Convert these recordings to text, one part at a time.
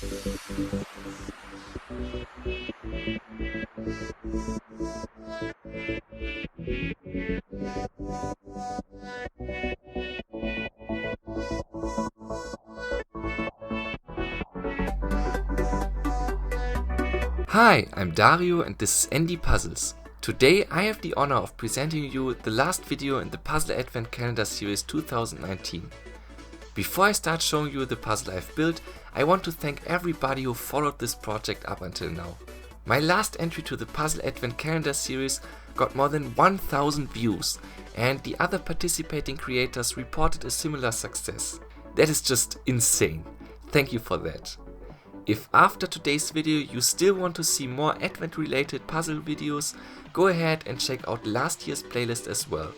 Hi, I'm Dario and this is ND Puzzles. Today I have the honor of presenting you the last video in the Puzzle Advent Calendar Series 2019. Before I start showing you the puzzle I've built, I want to thank everybody who followed this project up until now. My last entry to the Puzzle Advent Calendar Series got more than 1000 views, and the other participating creators reported a similar success. That is just insane. Thank you for that. If after today's video you still want to see more Advent related puzzle videos, go ahead and check out last year's playlist as well.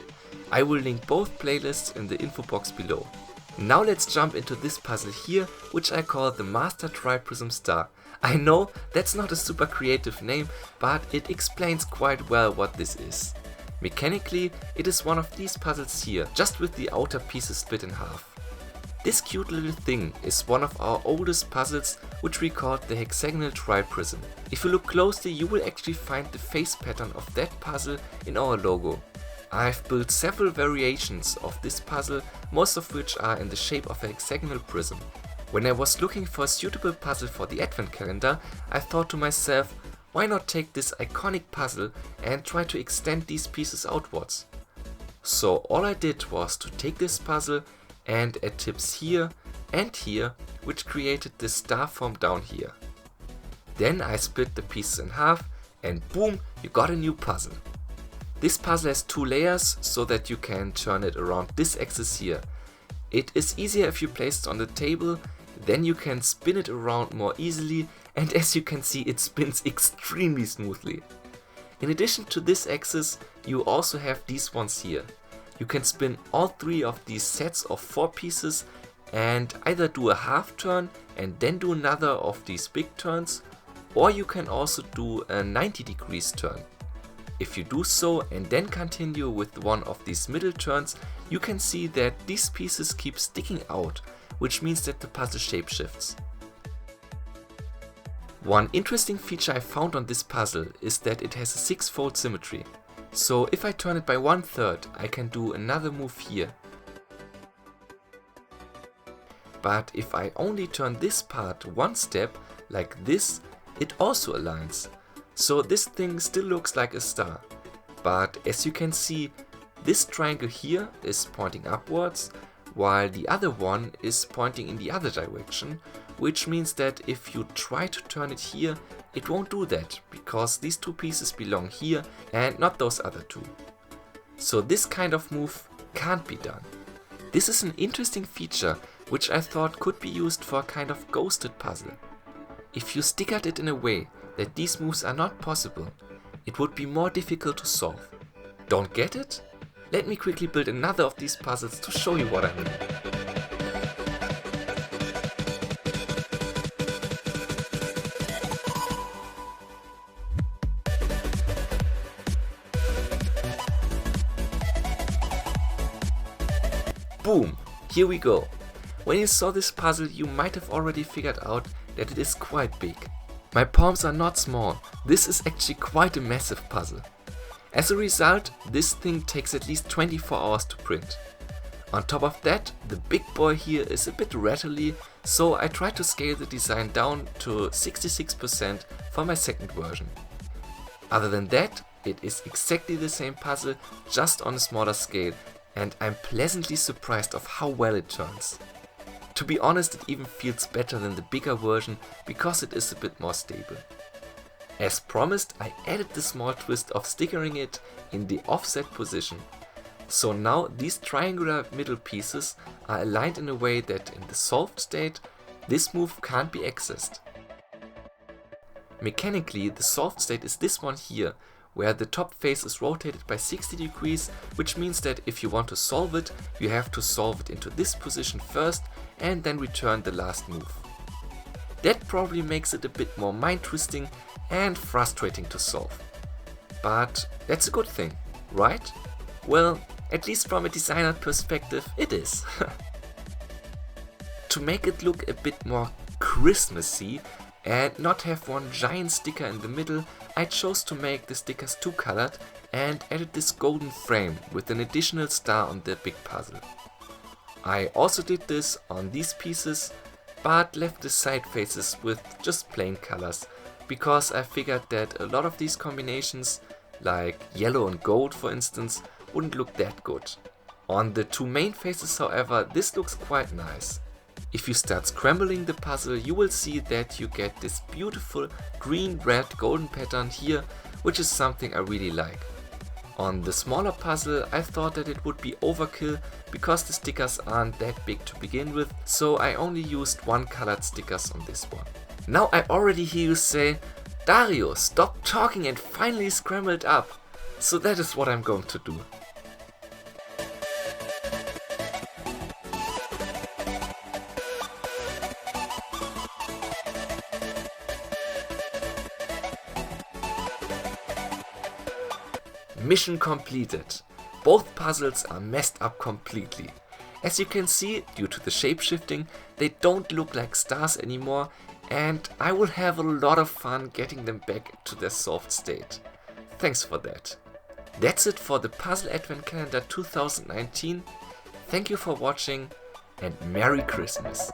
I will link both playlists in the info box below. Now let's jump into this puzzle here, which I call the Master Triprism Star. I know that's not a super creative name, but it explains quite well what this is. Mechanically, it is one of these puzzles here, just with the outer pieces split in half. This cute little thing is one of our oldest puzzles, which we called the Hexagonal Triprism. If you look closely, you will actually find the face pattern of that puzzle in our logo. I've built several variations of this puzzle, most of which are in the shape of a hexagonal prism. When I was looking for a suitable puzzle for the Advent calendar, I thought to myself, why not take this iconic puzzle and try to extend these pieces outwards? So all I did was to take this puzzle and add tips here and here, which created this star form down here. Then I split the pieces in half and boom, you got a new puzzle. This puzzle has two layers so that you can turn it around this axis here. It is easier if you place it on the table, then you can spin it around more easily, and as you can see it spins extremely smoothly. In addition to this axis, you also have these ones here. You can spin all three of these sets of 4 pieces and either do a half turn and then do another of these big turns, or you can also do a 90 degrees turn. If you do so and then continue with one of these middle turns, you can see that these pieces keep sticking out, which means that the puzzle shape shifts. One interesting feature I found on this puzzle is that it has a 6-fold symmetry. So if I turn it by 1/3, I can do another move here. But if I only turn this part one step, like this, it also aligns. So this thing still looks like a star. But as you can see, this triangle here is pointing upwards, while the other one is pointing in the other direction, which means that if you try to turn it here, it won't do that, because these two pieces belong here and not those other two. So this kind of move can't be done. This is an interesting feature which I thought could be used for a kind of ghosted puzzle. If you stickered it in a way that these moves are not possible, it would be more difficult to solve. Don't get it? Let me quickly build another of these puzzles to show you what I mean. Boom! Here we go. When you saw this puzzle, you might have already figured out that it is quite big. My palms are not small, this is actually quite a massive puzzle. As a result, this thing takes at least 24 hours to print. On top of that, the big boy here is a bit rattly, so I tried to scale the design down to 66% for my second version. Other than that, it is exactly the same puzzle, just on a smaller scale, and I'm pleasantly surprised of how well it turns. To be honest, it even feels better than the bigger version because it is a bit more stable. As promised, I added the small twist of stickering it in the offset position. So now these triangular middle pieces are aligned in a way that in the solved state, this move can't be accessed. Mechanically, the solved state is this one here, where the top face is rotated by 60 degrees, which means that if you want to solve it, you have to solve it into this position first and then return the last move. That probably makes it a bit more mind-twisting and frustrating to solve. But that's a good thing, right? Well, at least from a designer perspective, it is. To make it look a bit more Christmassy and not have one giant sticker in the middle, I chose to make the stickers two-colored and added this golden frame with an additional star on the big puzzle. I also did this on these pieces, but left the side faces with just plain colors, because I figured that a lot of these combinations, like yellow and gold for instance, wouldn't look that good. On the two main faces, however, this looks quite nice. If you start scrambling the puzzle, you will see that you get this beautiful green, red, golden pattern here, which is something I really like. On the smaller puzzle, I thought that it would be overkill because the stickers aren't that big to begin with, so I only used one colored stickers on this one. Now I already hear you say, Dario, stop talking and finally scramble it up. So that is what I'm going to do. Mission completed. Both puzzles are messed up completely. As you can see, due to the shape shifting, they don't look like stars anymore, and I will have a lot of fun getting them back to their solved state. Thanks for that. That's it for the Puzzle Advent Calendar 2019. Thank you for watching and Merry Christmas!